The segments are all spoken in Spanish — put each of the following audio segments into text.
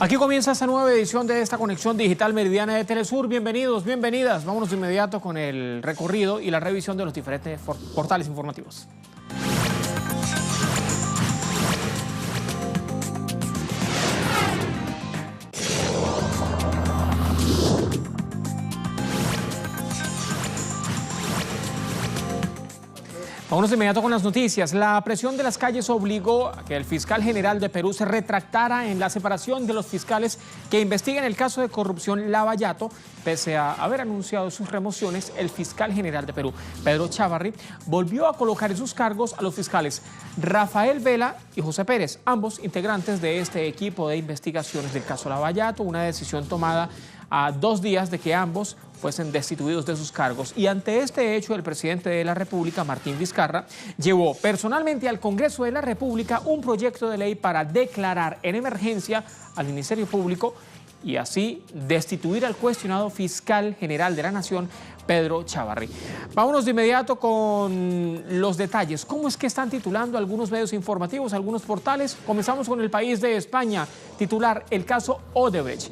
Aquí comienza esta nueva edición de esta conexión digital meridiana de Telesur. Bienvenidos, bienvenidas. Vámonos de inmediato con el recorrido y la revisión de los diferentes portales informativos. Vámonos de inmediato con las noticias. La presión de las calles obligó a que el fiscal general de Perú se retractara en la separación de los fiscales que investigan el caso de corrupción Lavallato. Pese a haber anunciado sus remociones, el fiscal general de Perú, Pedro Chávarri, volvió a colocar en sus cargos a los fiscales Rafael Vela y José Pérez, ambos integrantes de este equipo de investigaciones del caso Lavallato, una decisión tomada a 2 días de que ambos fuesen destituidos de sus cargos. Y ante este hecho, el presidente de la República, Martín Vizcarra, llevó personalmente al Congreso de la República un proyecto de ley para declarar en emergencia al Ministerio Público y así destituir al cuestionado fiscal general de la Nación, Pedro Chávarri. Vámonos de inmediato con los detalles. ¿Cómo es que están titulando algunos medios informativos, algunos portales? Comenzamos con El País de España. Titular: el caso Odebrecht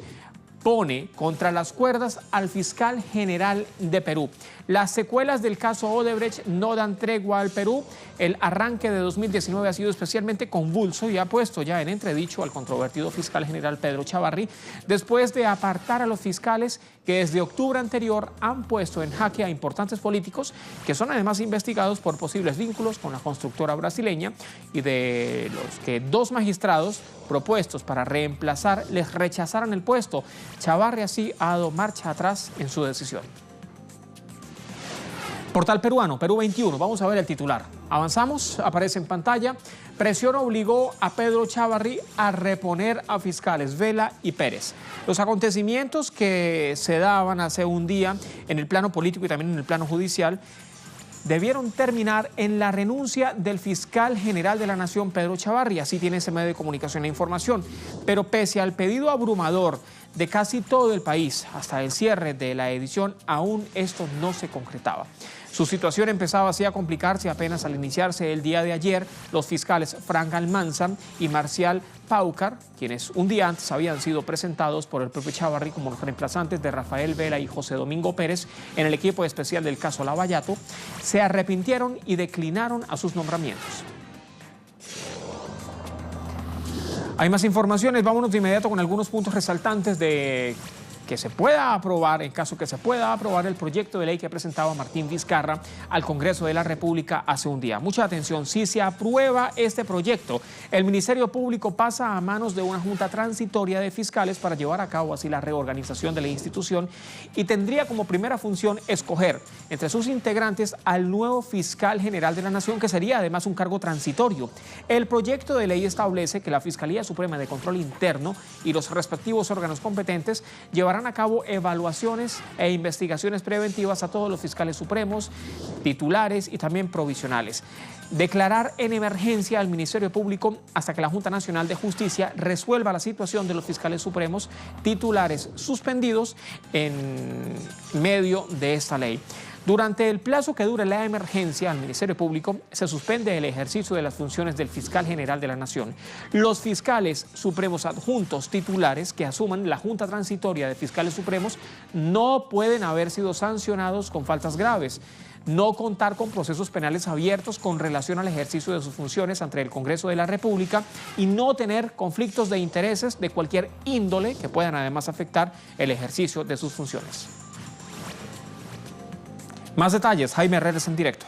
pone contra las cuerdas al fiscal general de Perú. Las secuelas del caso Odebrecht no dan tregua al Perú. El arranque de 2019 ha sido especialmente convulso y ha puesto ya en entredicho al controvertido fiscal general Pedro Chávarri, después de apartar a los fiscales que desde octubre anterior han puesto en jaque a importantes políticos que son además investigados por posibles vínculos con la constructora brasileña, y de los que 2 magistrados propuestos para reemplazar les rechazaron el puesto. Chávarri así ha dado marcha atrás en su decisión. Portal peruano, Perú 21, vamos a ver el titular. Avanzamos, aparece en pantalla. Presión obligó a Pedro Chávarri a reponer a fiscales Vela y Pérez. Los acontecimientos que se daban hace un día en el plano político y también en el plano judicial debieron terminar en la renuncia del fiscal general de la Nación, Pedro Chávarri. Así tiene ese medio de comunicación e información. Pero pese al pedido abrumador de casi todo el país hasta el cierre de la edición, aún esto no se concretaba. Su situación empezaba así a complicarse apenas al iniciarse el día de ayer los fiscales Frank Almanza y Marcial Paucar, quienes un día antes habían sido presentados por el propio Chávarri como los reemplazantes de Rafael Vela y José Domingo Pérez en el equipo especial del caso Lavallato, se arrepintieron y declinaron a sus nombramientos. Hay más informaciones, vámonos de inmediato con algunos puntos resaltantes de que se pueda aprobar, en caso que se pueda aprobar el proyecto de ley que presentaba Martín Vizcarra al Congreso de la República hace un día. Mucha atención, si se aprueba este proyecto, el Ministerio Público pasa a manos de una junta transitoria de fiscales para llevar a cabo así la reorganización de la institución, y tendría como primera función escoger entre sus integrantes al nuevo fiscal general de la Nación, que sería además un cargo transitorio. El proyecto de ley establece que la Fiscalía Suprema de Control Interno y los respectivos órganos competentes llevarán a cabo evaluaciones e investigaciones preventivas a todos los fiscales supremos, titulares y también provisionales. Declarar en emergencia al Ministerio Público hasta que la Junta Nacional de Justicia resuelva la situación de los fiscales supremos titulares suspendidos en medio de esta ley. Durante el plazo que dure la emergencia al Ministerio Público, se suspende el ejercicio de las funciones del fiscal general de la Nación. Los fiscales supremos adjuntos titulares que asuman la Junta Transitoria de Fiscales Supremos no pueden haber sido sancionados con faltas graves, no contar con procesos penales abiertos con relación al ejercicio de sus funciones ante el Congreso de la República y no tener conflictos de intereses de cualquier índole que puedan además afectar el ejercicio de sus funciones. Más detalles, Jaime Herreres en directo.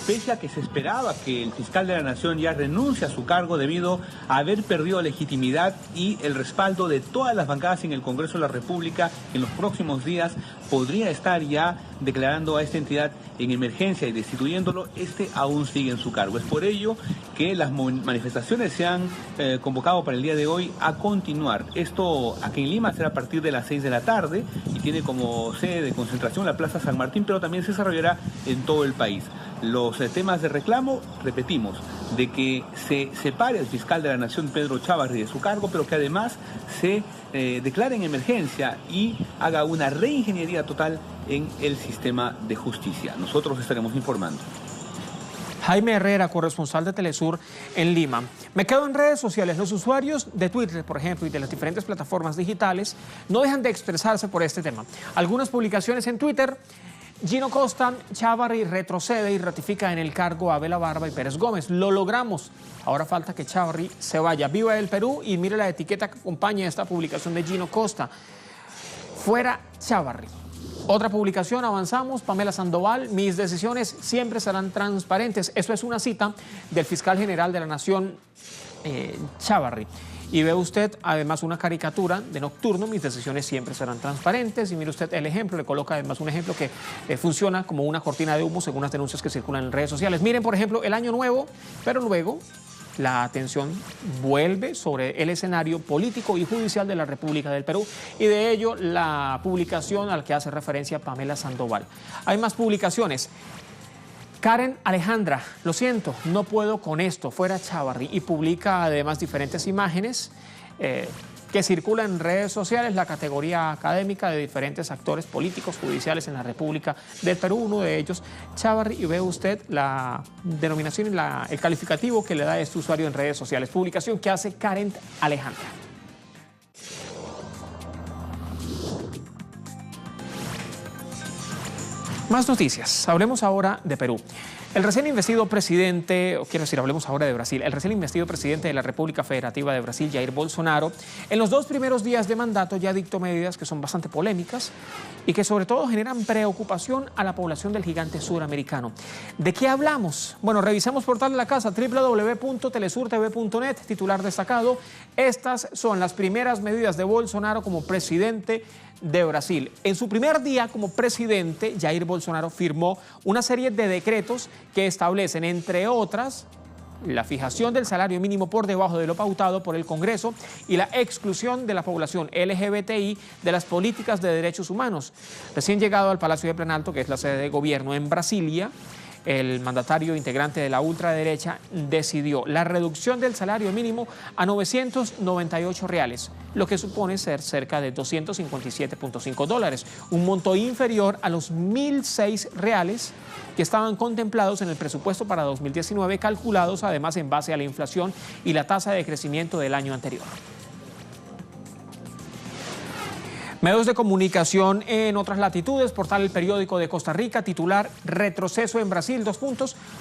Pese a que se esperaba que el fiscal de la Nación ya renuncie a su cargo debido a haber perdido legitimidad y el respaldo de todas las bancadas en el Congreso de la República, en los próximos días podría estar ya declarando a esta entidad en emergencia y destituyéndolo, este aún sigue en su cargo. Es por ello que las manifestaciones se han convocado para el día de hoy a continuar. Esto aquí en Lima será a partir de las 6 de la tarde y tiene como sede de concentración la Plaza San Martín, pero también se desarrollará en todo el país. Los temas de reclamo, repetimos, de que se separe el fiscal de la Nación, Pedro Chávarri, de su cargo, pero que además se declare en emergencia y haga una reingeniería total en el sistema de justicia. Nosotros estaremos informando. Jaime Herrera, corresponsal de Telesur en Lima. Me quedo en redes sociales. Los usuarios de Twitter, por ejemplo, y de las diferentes plataformas digitales no dejan de expresarse por este tema. Algunas publicaciones en Twitter: Gino Costa, Chávarri retrocede y ratifica en el cargo a Abela Barba y Pérez Gómez. Lo logramos. Ahora falta que Chávarri se vaya. Viva el Perú, y mire la etiqueta que acompaña esta publicación de Gino Costa: fuera Chávarri. Otra publicación: avanzamos, Pamela Sandoval, mis decisiones siempre serán transparentes. Esto es una cita del fiscal general de la Nación, Chávarri. Y ve usted además una caricatura de Nocturno: mis decisiones siempre serán transparentes. Y mire usted el ejemplo, le coloca además un ejemplo que funciona como una cortina de humo según las denuncias que circulan en redes sociales. Miren, por ejemplo, el año nuevo, pero luego la atención vuelve sobre el escenario político y judicial de la República del Perú, y de ello la publicación a la que hace referencia Pamela Sandoval. Hay más publicaciones. Karen Alejandra: lo siento, no puedo con esto, fuera Chávarri. Y publica además diferentes imágenes que circulan en redes sociales, la categoría académica de diferentes actores políticos, judiciales en la República del Perú, uno de ellos Chávarri, y ve usted la denominación y el calificativo que le da a este usuario en redes sociales. Publicación que hace Karen Alejandra. Más noticias. Hablemos ahora de Perú. El recién investido presidente, hablemos ahora de Brasil. El recién investido presidente de la República Federativa de Brasil, Jair Bolsonaro, en los 2 primeros días de mandato ya dictó medidas que son bastante polémicas y que sobre todo generan preocupación a la población del gigante suramericano. ¿De qué hablamos? Bueno, revisemos portal de la casa, www.telesurtv.net, titular destacado: estas son las primeras medidas de Bolsonaro como presidente de Brasil. En su primer día como presidente, Jair Bolsonaro firmó una serie de decretos que establecen, entre otras, la fijación del salario mínimo por debajo de lo pautado por el Congreso y la exclusión de la población LGBTI de las políticas de derechos humanos. Recién llegado al Palacio de Planalto, que es la sede de gobierno en Brasilia, el mandatario integrante de la ultraderecha decidió la reducción del salario mínimo a 998 reales, lo que supone ser cerca de $257.5, un monto inferior a los 1.006 reales que estaban contemplados en el presupuesto para 2019, calculados además en base a la inflación y la tasa de crecimiento del año anterior. Medios de comunicación en otras latitudes, portal El Periódico de Costa Rica, titular: retroceso en Brasil, :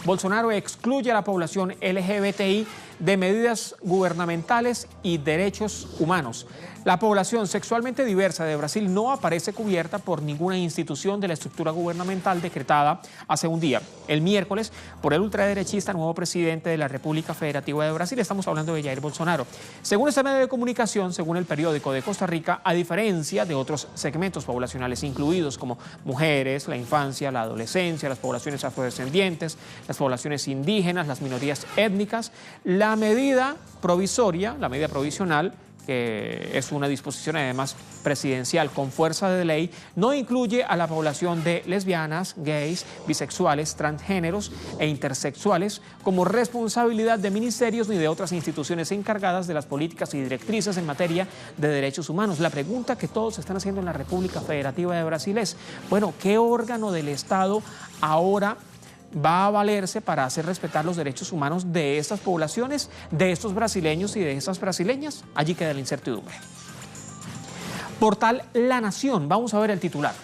Bolsonaro excluye a la población LGBTI de medidas gubernamentales y derechos humanos. La población sexualmente diversa de Brasil no aparece cubierta por ninguna institución de la estructura gubernamental decretada hace un día, el miércoles, por el ultraderechista nuevo presidente de la República Federativa de Brasil. Estamos hablando de Jair Bolsonaro. Según este medio de comunicación, según El Periódico de Costa Rica, a diferencia de otros segmentos poblacionales incluidos como mujeres, la infancia, la adolescencia, las poblaciones afrodescendientes, las poblaciones indígenas, las minorías étnicas, la medida provisional, que es una disposición además presidencial con fuerza de ley, no incluye a la población de lesbianas, gays, bisexuales, transgéneros e intersexuales como responsabilidad de ministerios ni de otras instituciones encargadas de las políticas y directrices en materia de derechos humanos. La pregunta que todos están haciendo en la República Federativa de Brasil es, bueno, ¿qué órgano del Estado ahora va a valerse para hacer respetar los derechos humanos de estas poblaciones, de estos brasileños y de estas brasileñas? Allí queda la incertidumbre. Portal La Nación, vamos a ver el titular.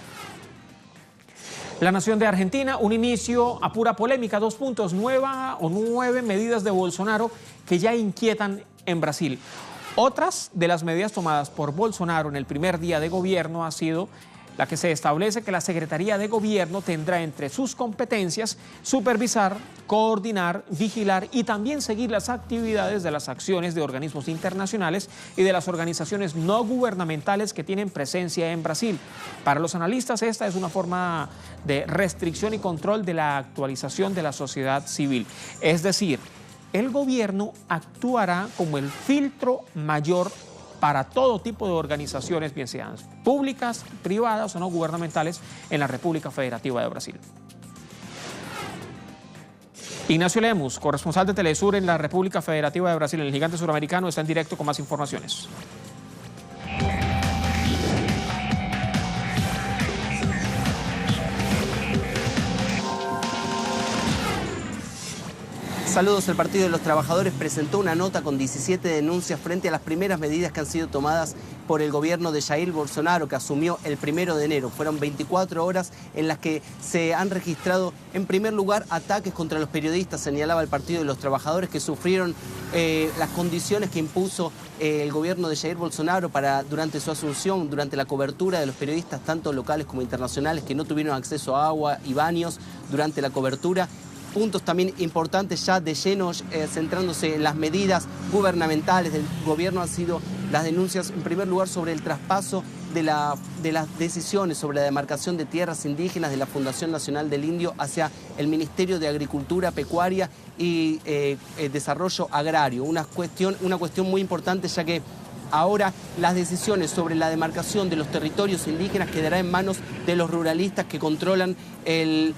La Nación de Argentina, un inicio a pura polémica, : 9 medidas de Bolsonaro que ya inquietan en Brasil. Otras de las medidas tomadas por Bolsonaro en el primer día de gobierno ha sido la que se establece que la Secretaría de Gobierno tendrá entre sus competencias supervisar, coordinar, vigilar y también seguir las actividades de las acciones de organismos internacionales y de las organizaciones no gubernamentales que tienen presencia en Brasil. Para los analistas, esta es una forma de restricción y control de la actualización de la sociedad civil. Es decir, el gobierno actuará como el filtro mayor para todo tipo de organizaciones, bien sean públicas, privadas o no gubernamentales, en la República Federativa de Brasil. Ignacio Lemus, corresponsal de Telesur en la República Federativa de Brasil, en el gigante suramericano, está en directo con más informaciones. Saludos. El Partido de los Trabajadores presentó una nota con 17 denuncias frente a las primeras medidas que han sido tomadas por el gobierno de Jair Bolsonaro, que asumió el 1 de enero. Fueron 24 horas en las que se han registrado, en primer lugar, ataques contra los periodistas, señalaba el Partido de los Trabajadores, que sufrieron las condiciones que impuso el gobierno de Jair Bolsonaro durante su asunción, durante la cobertura de los periodistas, tanto locales como internacionales, que no tuvieron acceso a agua y baños durante la cobertura. Puntos también importantes ya de lleno, centrándose en las medidas gubernamentales del gobierno, han sido las denuncias, en primer lugar, sobre el traspaso de las decisiones sobre la demarcación de tierras indígenas de la Fundación Nacional del Indio hacia el Ministerio de Agricultura, Pecuaria y Desarrollo Agrario. Una cuestión muy importante, ya que ahora las decisiones sobre la demarcación de los territorios indígenas quedará en manos de los ruralistas que controlan el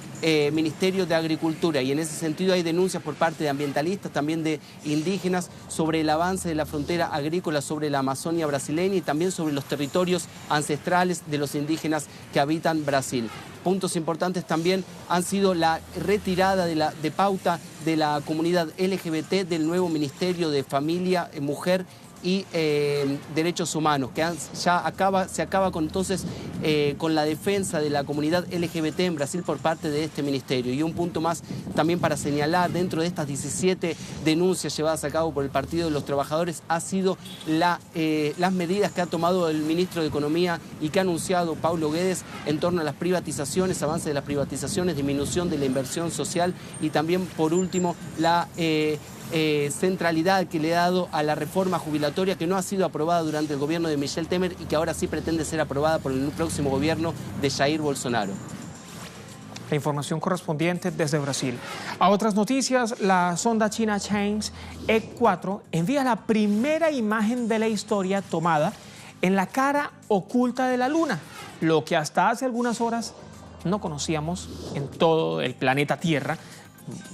Ministerio de Agricultura, y en ese sentido hay denuncias por parte de ambientalistas, también de indígenas, sobre el avance de la frontera agrícola sobre la Amazonia brasileña y también sobre los territorios ancestrales de los indígenas que habitan Brasil. Puntos importantes también han sido la retirada de pauta de la comunidad LGBT del nuevo Ministerio de Familia, Mujer y Derechos Humanos, que se acaba con la defensa de la comunidad LGBT en Brasil por parte de este ministerio. Y un punto más también para señalar, dentro de estas 17 denuncias llevadas a cabo por el Partido de los Trabajadores, ha sido las medidas que ha tomado el ministro de Economía y que ha anunciado Paulo Guedes en torno a las privatizaciones, avance de las privatizaciones, disminución de la inversión social y también, por último, la centralidad que le ha dado a la reforma jubilatoria, que no ha sido aprobada durante el gobierno de Michel Temer y que ahora sí pretende ser aprobada por el próximo gobierno de Jair Bolsonaro. La información correspondiente desde Brasil. A otras noticias, la sonda china Chang'e 4 envía la primera imagen de la historia tomada en la cara oculta de la Luna, lo que hasta hace algunas horas no conocíamos en todo el planeta Tierra,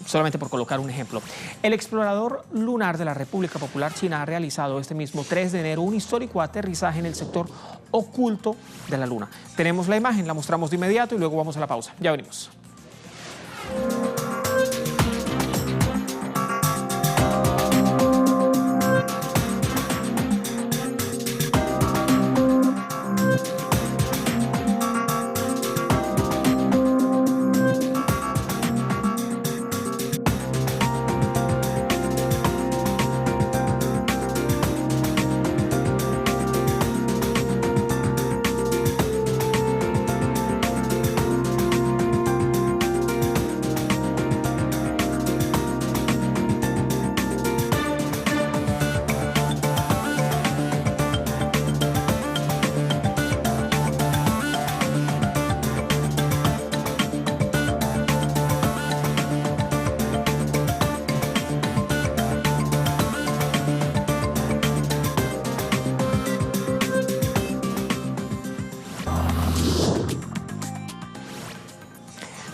solamente por colocar un ejemplo. El explorador lunar de la República Popular China ha realizado este mismo 3 de enero un histórico aterrizaje en el sector oculto de la Luna. Tenemos la imagen, la mostramos de inmediato y luego vamos a la pausa. Ya venimos.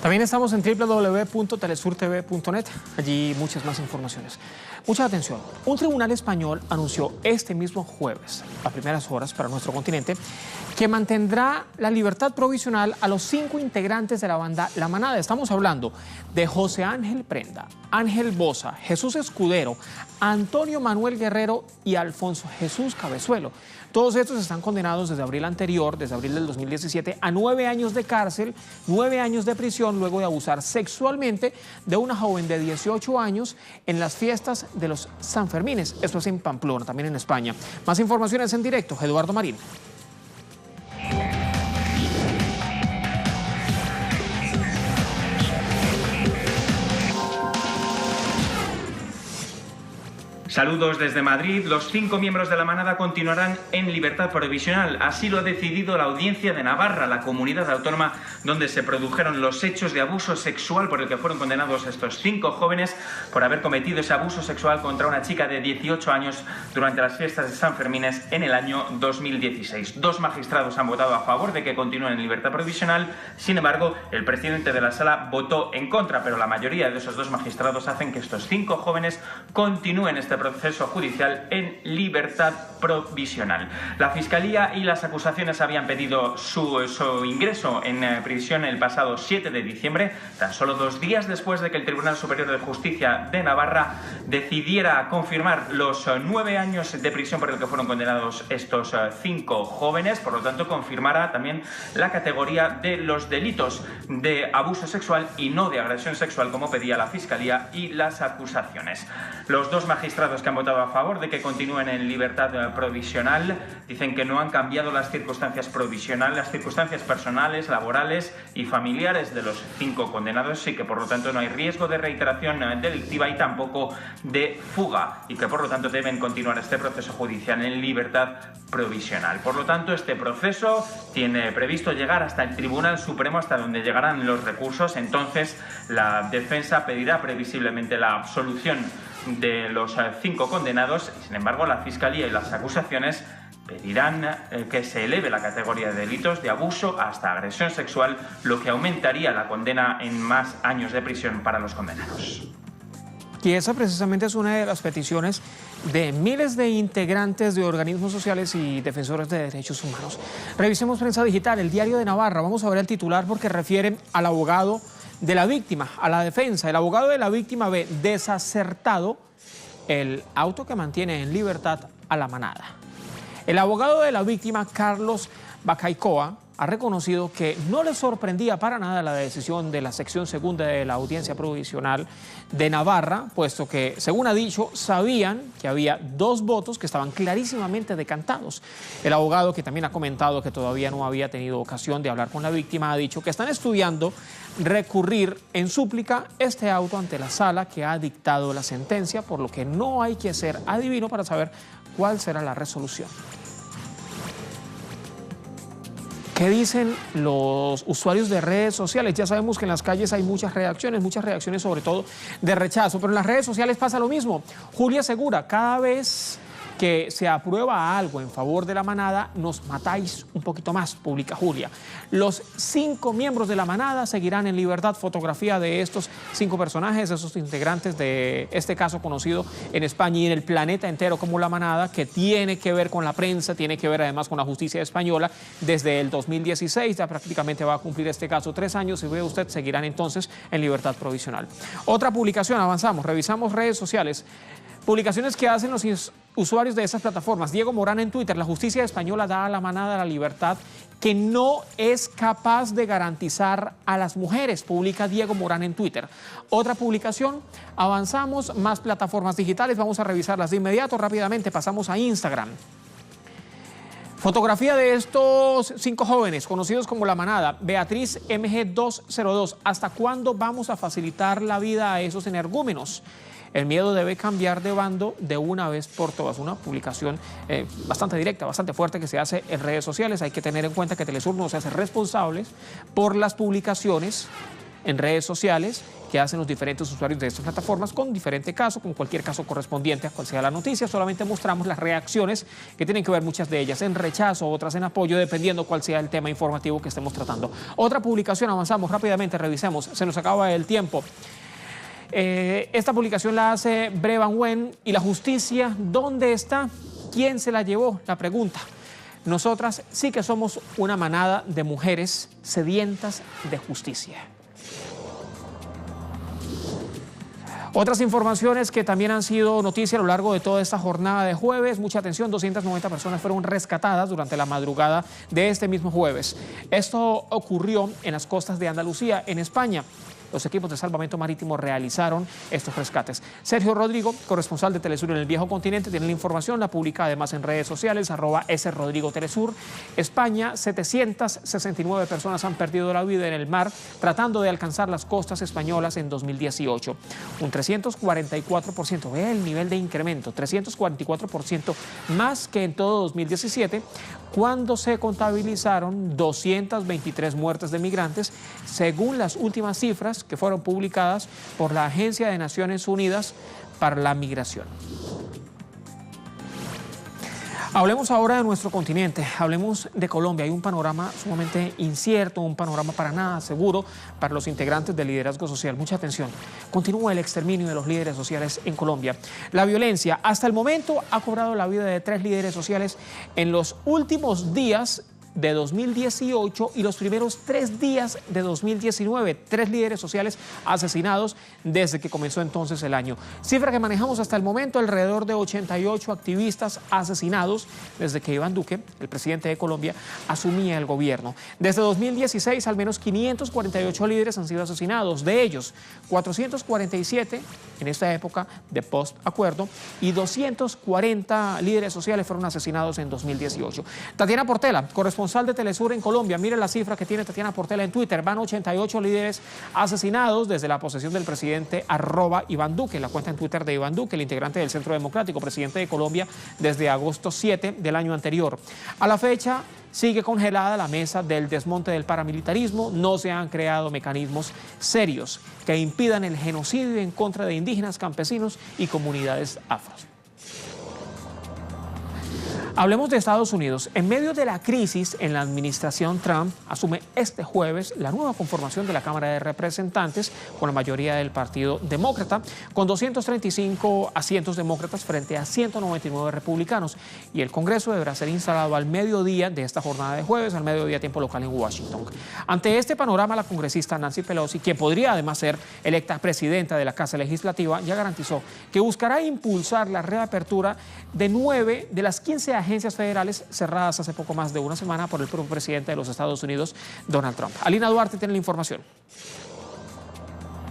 También estamos en www.telesurtv.net, allí muchas más informaciones. Mucha atención, un tribunal español anunció este mismo jueves, a primeras horas para nuestro continente, que mantendrá la libertad provisional a los 5 integrantes de la banda La Manada. Estamos hablando de José Ángel Prenda, Ángel Boza, Jesús Escudero, Antonio Manuel Guerrero y Alfonso Jesús Cabezuelo. Todos estos están condenados desde abril anterior, desde abril del 2017, a 9 años de cárcel, 9 años de prisión, luego de abusar sexualmente de una joven de 18 años en las fiestas de los Sanfermines. Esto es en Pamplona, también en España. Más informaciones en directo, Eduardo Marín. Saludos desde Madrid. Los 5 miembros de la manada continuarán en libertad provisional. Así lo ha decidido la Audiencia de Navarra, la comunidad autónoma donde se produjeron los hechos de abuso sexual por el que fueron condenados estos 5 jóvenes por haber cometido ese abuso sexual contra una chica de 18 años durante las fiestas de San Fermines en el año 2016. 2 magistrados han votado a favor de que continúen en libertad provisional. Sin embargo, el presidente de la sala votó en contra, pero la mayoría de esos 2 magistrados hacen que estos 5 jóvenes continúen este proceso judicial en libertad provisional. La Fiscalía y las acusaciones habían pedido su ingreso en prisión el pasado 7 de diciembre, tan solo 2 días después de que el Tribunal Superior de Justicia de Navarra decidiera confirmar los 9 años de prisión por el que fueron condenados estos 5 jóvenes, por lo tanto confirmara también la categoría de los delitos de abuso sexual y no de agresión sexual como pedía la Fiscalía y las acusaciones. Los 2 magistrados que han votado a favor de que continúen en libertad provisional dicen que no han cambiado las circunstancias provisionales, las circunstancias personales, laborales y familiares de los 5 condenados y que por lo tanto no hay riesgo de reiteración delictiva y tampoco de fuga y que por lo tanto deben continuar este proceso judicial en libertad provisional. Por lo tanto, este proceso tiene previsto llegar hasta el Tribunal Supremo, hasta donde llegarán los recursos. Entonces, la defensa pedirá previsiblemente la absolución de los 5 condenados. Sin embargo, la Fiscalía y las acusaciones pedirán que se eleve la categoría de delitos de abuso hasta agresión sexual, lo que aumentaría la condena en más años de prisión para los condenados. Y esa precisamente es una de las peticiones de miles de integrantes de organismos sociales y defensores de derechos humanos. Revisemos Prensa Digital, el Diario de Navarra. Vamos a ver el titular porque refiere al abogado de la víctima, a la defensa. El abogado de la víctima ve desacertado el auto que mantiene en libertad a la manada. El abogado de la víctima, Carlos Bacaicoa, ha reconocido que no le sorprendía para nada la decisión de la sección segunda de la Audiencia Provisional de Navarra, puesto que, según ha dicho, sabían que había 2 votos que estaban clarísimamente decantados. El abogado, que también ha comentado que todavía no había tenido ocasión de hablar con la víctima, ha dicho que están estudiando recurrir en súplica este auto ante la sala que ha dictado la sentencia, por lo que no hay que ser adivino para saber cuál será la resolución. ¿Qué dicen los usuarios de redes sociales? Ya sabemos que en las calles hay muchas reacciones sobre todo de rechazo, pero en las redes sociales pasa lo mismo. Julia asegura, cada vez que se aprueba algo en favor de la manada, nos matáis un poquito más, publica Julia. Los 5 miembros de la manada seguirán en libertad. Fotografía de estos 5 personajes, esos integrantes de este caso conocido en España y en el planeta entero como la manada, que tiene que ver con la prensa, tiene que ver además con la justicia española. Desde el 2016 ya prácticamente va a cumplir este caso 3 años y ve usted, seguirán entonces en libertad provisional. Otra publicación, avanzamos, revisamos redes sociales. Publicaciones que hacen los usuarios de esas plataformas. Diego Morán en Twitter: la justicia española da a la manada la libertad que no es capaz de garantizar a las mujeres, publica Diego Morán en Twitter. Otra publicación, avanzamos, más plataformas digitales, vamos a revisarlas de inmediato, rápidamente pasamos a Instagram. Fotografía de estos 5 jóvenes conocidos como la manada. Beatriz MG202, ¿hasta cuándo vamos a facilitar la vida a esos energúmenos? El miedo debe cambiar de bando de una vez por todas. Una publicación bastante directa, bastante fuerte que se hace en redes sociales. Hay que tener en cuenta que Telesur no se hace responsable por las publicaciones en redes sociales que hacen los diferentes usuarios de estas plataformas con diferente caso, con cualquier caso correspondiente a cual sea la noticia. Solamente mostramos las reacciones que tienen que ver, muchas de ellas en rechazo, otras en apoyo, dependiendo cuál sea el tema informativo que estemos tratando. Otra publicación, avanzamos rápidamente, revisemos, se nos acaba el tiempo. Esta publicación la hace Brevan Wen. ¿Y la justicia dónde está? ¿Quién se la llevó? La pregunta. Nosotras sí que somos una manada de mujeres sedientas de justicia. Otras informaciones que también han sido noticia a lo largo de toda esta jornada de jueves. Mucha atención, 290 personas fueron rescatadas durante la madrugada de este mismo jueves. Esto ocurrió en las costas de Andalucía, en España. Los equipos de salvamento marítimo realizaron estos rescates. Sergio Rodrigo, corresponsal de Telesur en el Viejo Continente, tiene la información, la publica además en redes sociales, @srodrigotelesur. España, 769 personas han perdido la vida en el mar tratando de alcanzar las costas españolas en 2018. Un 344%, vea el nivel de incremento, 344% más que en todo 2017, cuando se contabilizaron 223 muertes de migrantes, según las últimas cifras que fueron publicadas por la Agencia de Naciones Unidas para la Migración. Hablemos ahora de nuestro continente, hablemos de Colombia. Hay un panorama sumamente incierto, un panorama para nada seguro para los integrantes del liderazgo social. Mucha atención. Continúa el exterminio de los líderes sociales en Colombia. La violencia hasta el momento ha cobrado la vida de 3 líderes sociales en los últimos días de 2018 y los primeros 3 días de 2019. 3 líderes sociales asesinados desde que comenzó entonces el año. Cifra que manejamos hasta el momento, alrededor de 88 activistas asesinados desde que Iván Duque, el presidente de Colombia, asumía el gobierno. Desde 2016, al menos 548 líderes han sido asesinados. De ellos, 447 en esta época de post-acuerdo y 240 líderes sociales fueron asesinados en 2018. Tatiana Portela, corresponsal de Telesur en Colombia. Mire la cifra que tiene Tatiana Portela en Twitter. Van 88 líderes asesinados desde la posesión del presidente @Iván Duque, la cuenta en Twitter de Iván Duque, el integrante del Centro Democrático, presidente de Colombia desde agosto 7 del año anterior. A la fecha, sigue congelada la mesa del desmonte del paramilitarismo. No se han creado mecanismos serios que impidan el genocidio en contra de indígenas, campesinos y comunidades afros. Hablemos de Estados Unidos. En medio de la crisis en la administración Trump, asume este jueves la nueva conformación de la Cámara de Representantes con la mayoría del Partido Demócrata, con 235 asientos demócratas frente a 199 republicanos. Y el Congreso deberá ser instalado al mediodía de esta jornada de jueves, al mediodía tiempo local en Washington. Ante este panorama, la congresista Nancy Pelosi, quien podría además ser electa presidenta de la Casa Legislativa, ya garantizó que buscará impulsar la reapertura de 9 de las 15 agencias federales cerradas hace poco más de una semana por el propio presidente de los Estados Unidos, Donald Trump. Alina Duarte tiene la información.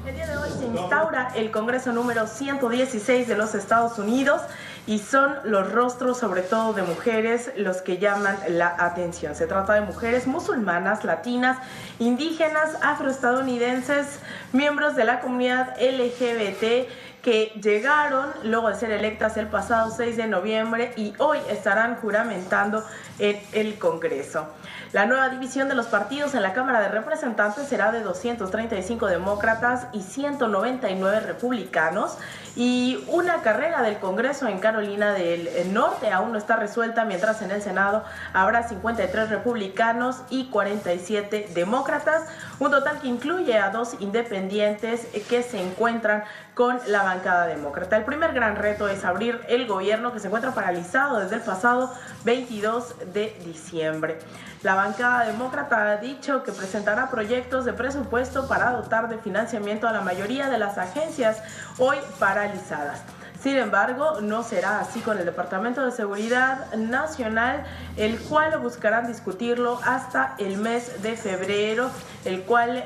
El día de hoy se instaura el Congreso número 116 de los Estados Unidos y son los rostros, sobre todo de mujeres, los que llaman la atención. Se trata de mujeres musulmanas, latinas, indígenas, afroestadounidenses, miembros de la comunidad LGBT, que llegaron luego de ser electas el pasado 6 de noviembre y hoy estarán juramentando en el Congreso. La nueva división de los partidos en la Cámara de Representantes será de 235 demócratas y 199 republicanos, y una carrera del Congreso en Carolina del Norte aún no está resuelta, mientras en el Senado habrá 53 republicanos y 47 demócratas, un total que incluye a 2 independientes que se encuentran con la bancada demócrata. El primer gran reto es abrir el gobierno, que se encuentra paralizado desde el pasado 22 de diciembre. La bancada demócrata ha dicho que presentará proyectos de presupuesto para dotar de financiamiento a la mayoría de las agencias hoy paralizadas. Sin embargo, no será así con el Departamento de Seguridad Nacional, el cual buscarán discutirlo hasta el mes de febrero, el cual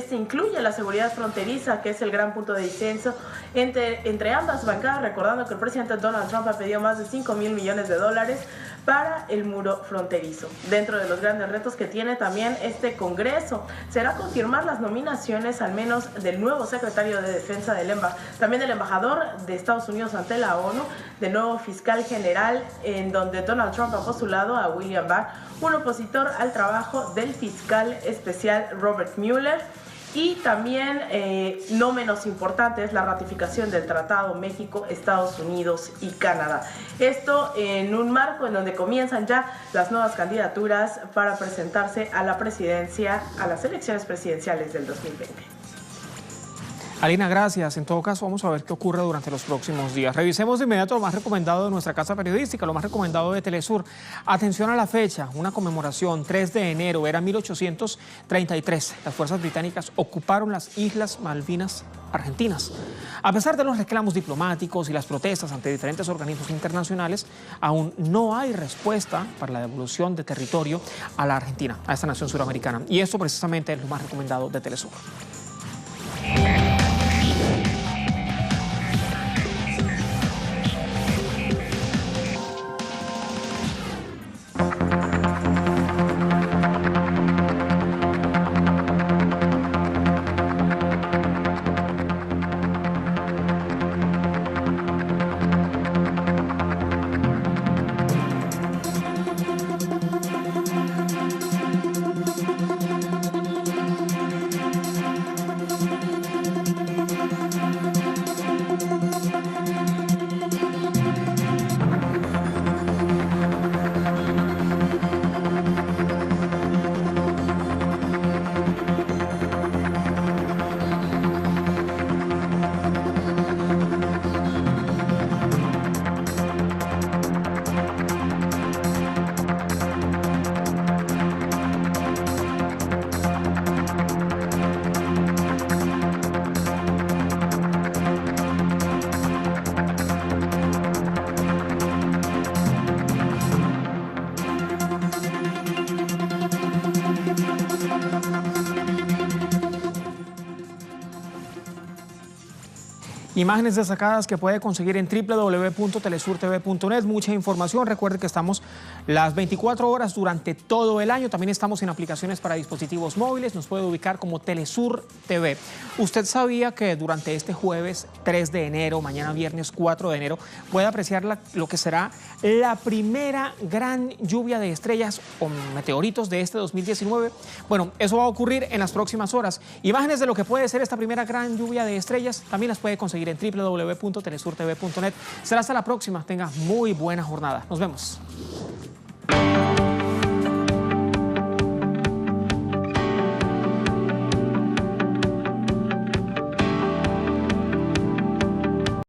incluye la seguridad fronteriza, que es el gran punto de disenso entre ambas bancadas, recordando que el presidente Donald Trump ha pedido más de $5,000 millones para el muro fronterizo. Dentro de los grandes retos que tiene también este Congreso será confirmar las nominaciones al menos del nuevo secretario de Defensa, también del embajador de Estados Unidos ante la ONU, del nuevo fiscal general, en donde Donald Trump ha postulado a William Barr, un opositor al trabajo del fiscal especial Robert Mueller. Y también, no menos importante, es la ratificación del Tratado México, Estados Unidos y Canadá. Esto en un marco en donde comienzan ya las nuevas candidaturas para presentarse a la presidencia, a las elecciones presidenciales del 2020. Alina, gracias. En todo caso, vamos a ver qué ocurre durante los próximos días. Revisemos de inmediato lo más recomendado de nuestra casa periodística, lo más recomendado de Telesur. Atención a la fecha, una conmemoración, 3 de enero, era 1833. Las fuerzas británicas ocuparon las Islas Malvinas Argentinas. A pesar de los reclamos diplomáticos y las protestas ante diferentes organismos internacionales, aún no hay respuesta para la devolución de territorio a la Argentina, a esta nación suramericana. Y esto precisamente es lo más recomendado de Telesur. Imágenes destacadas que puede conseguir en www.telesurtv.net. Mucha información. Recuerde que estamos las 24 horas durante todo el año. También estamos en aplicaciones para dispositivos móviles. Nos puede ubicar como Telesur TV. ¿Usted sabía que durante este jueves 3 de enero, mañana viernes 4 de enero, puede apreciar lo que será la primera gran lluvia de estrellas o meteoritos de este 2019? Bueno, eso va a ocurrir en las próximas horas. Imágenes de lo que puede ser esta primera gran lluvia de estrellas también las puede conseguir en www.telesurtv.net. Será hasta la próxima. Tenga muy buena jornada. Nos vemos.